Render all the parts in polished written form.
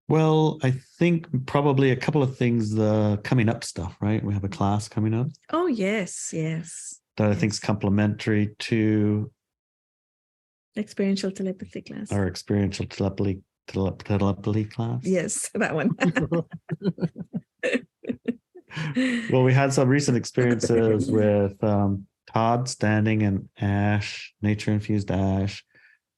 Well, I think probably a couple of things, the coming up stuff, right? We have a class coming up Oh, yes, yes. that I think is complementary to Experiential telepathy class. our experiential telepathy class. Yes, that one. Well, we had some recent experiences with Todd standing in ash, nature-infused ash,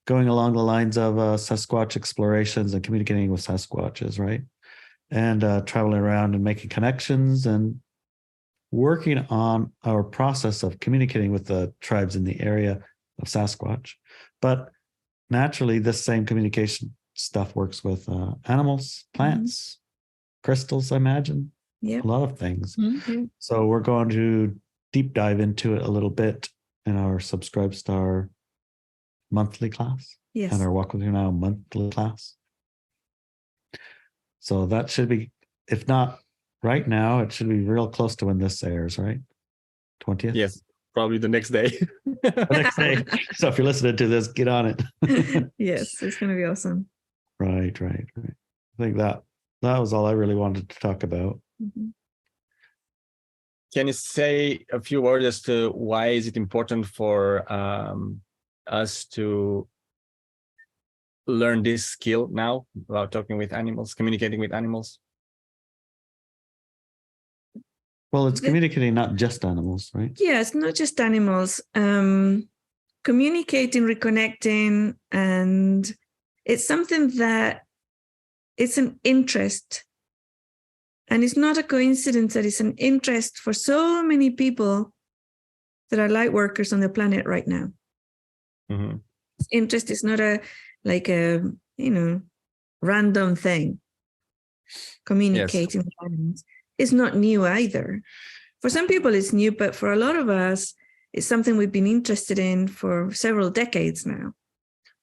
going along the lines of Sasquatch explorations and communicating with Sasquatches, right? And traveling around and making connections and working on our process of communicating with the tribes in the area of Sasquatch. But naturally, this same communication stuff works with animals, plants, crystals, I imagine. Yeah. A lot of things. So we're going to deep dive into it a little bit in our Subscribe Star monthly class. Yes. And our Walk With You Now monthly class. So that should be, if not right now, it should be real close to when this airs, right? 20th? Yes, probably the next day. The next day. So if you're listening to this, get on it. Yes, it's going to be awesome. Right. I think that was all I really wanted to talk about. Can you say a few words as to why is it important for us to learn this skill now about talking with animals, communicating with animals? Well, it's communicating not just animals, right? Yeah, it's not just animals. Communicating, reconnecting, and it's something that it's an interest. And it's not a coincidence that it's an interest for so many people that are light workers on the planet right now. Interest is not a random thing. Communicating with animals is not new either. For some people it's new, but for a lot of us, it's something we've been interested in for several decades now.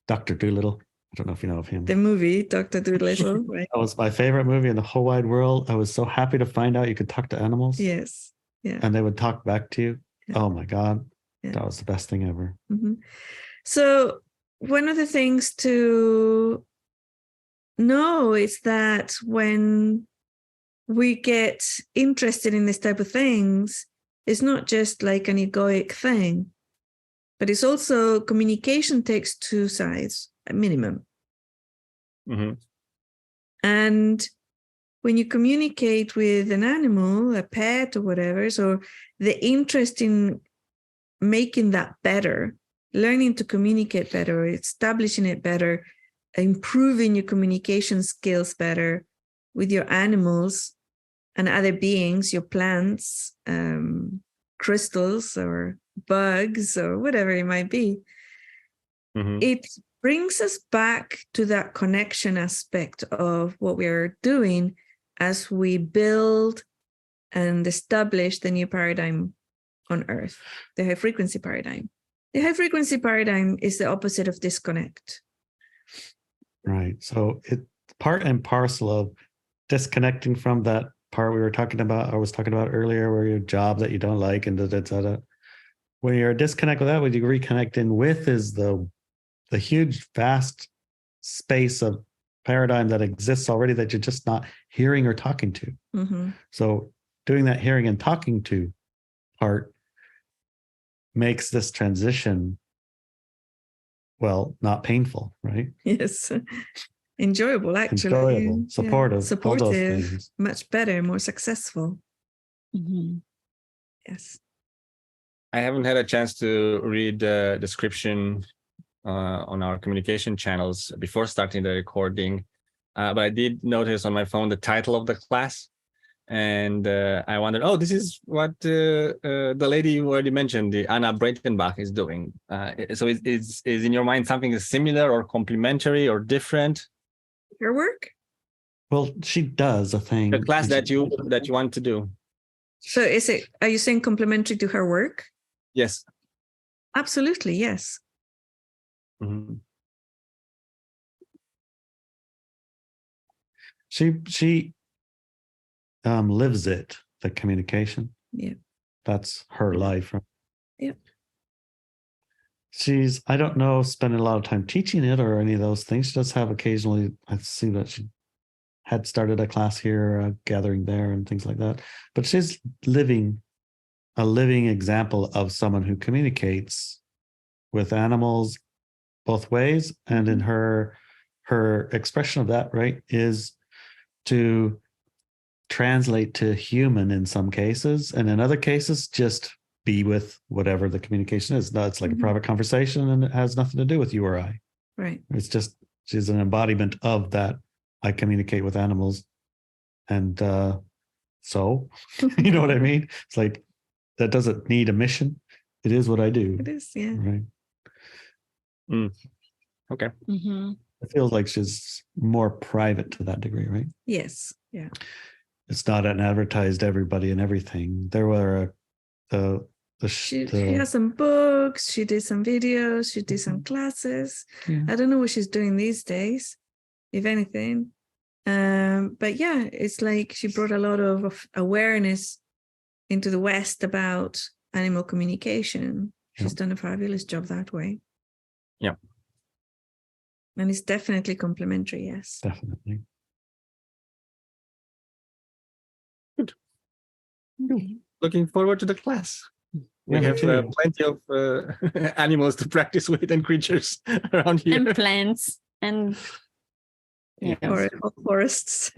Dr. Dolittle. I don't know if you know of him. The movie, Dr. Dolittle, right? That was my favorite movie in the whole wide world. I was so happy to find out you could talk to animals. Yes. Yeah. And they would talk back to you. Yeah. Oh my God. Yeah. That was the best thing ever. So one of the things to know is that when we get interested in this type of things, it's not just like an egoic thing, but it's also communication takes two sides, a minimum. And when you communicate with an animal, a pet or whatever, so the interest in making that better, learning to communicate better, establishing it better, improving your communication skills better with your animals and other beings, your plants, crystals or bugs or whatever it might be. It brings us back to that connection aspect of what we're doing as we build and establish the new paradigm on Earth, the high frequency paradigm. The high frequency paradigm is the opposite of disconnect. Right. So it's part and parcel of disconnecting from that part we were talking about, I was talking about earlier, where your job that you don't like and when you're disconnected with that, what you reconnect in with is the huge, vast space of paradigm that exists already that you're just not hearing or talking to. So doing that hearing and talking to part makes this transition, well, not painful, right? Yes. Enjoyable, actually. Enjoyable, supportive, all those supportive, things. much better, more successful. Yes. I haven't had a chance to read the description on our communication channels before starting the recording, but I did notice on my phone the title of the class, and I wondered, oh, this is what the lady you already mentioned, the Anna Breitenbach, is doing. So is in your mind something similar or complementary or different? Her work? Well, she does a thing. The class that you want to do. So are you saying complementary to her work? Yes. Absolutely, yes. She lives it, the communication. Yeah. That's her life. Right? Yeah. She's, I don't know, spending a lot of time teaching it or any of those things. She does have occasionally, I see that she had started a class here, a gathering there, and things like that. But she's a living example of someone who communicates with animals both ways, and in her expression of that, right, is to translate to human in some cases, and in other cases just be with whatever the communication is. No, it's like a private conversation, and it has nothing to do with you or I. Right. It's just she's an embodiment of that. I communicate with animals, and so you know what I mean. It's like that doesn't need a mission. It is what I do. It is, yeah. Right. Okay. It feels like she's more private to that degree, right? Yes. Yeah. It's not an advertised everybody and everything. There were She has some books. She did some videos. She did some classes. Yeah. I don't know what she's doing these days, if anything. But yeah, it's like she brought a lot of awareness into the West about animal communication. She's done a fabulous job that way. Yeah. And it's definitely complementary, yes. Definitely. Good. Okay. Looking forward to the class. We Yeah, have plenty of animals to practice with and creatures around here. And plants and Yes. Or forests.